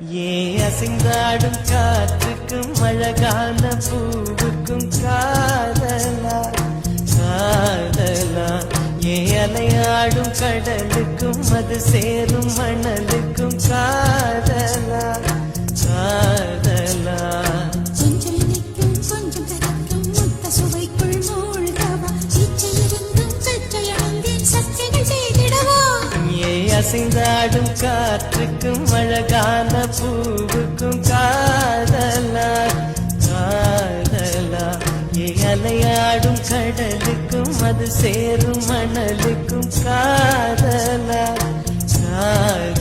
ஏ அசைந்தாடும் காற்றுக்கும் அழகான பூவுக்கும் காதலா காதலா ஏ அலையாடும் கடலுக்கும் அது சேரும் மணலுக்கும் காதலா காதலா அசைந்தாடும் காற்றுக்கும் அழகான பூவுக்கும் காதலா காதலா ஏ அலையாடும் கடலுக்கும் அது சேரும் மணலுக்கும் காதலா காதலா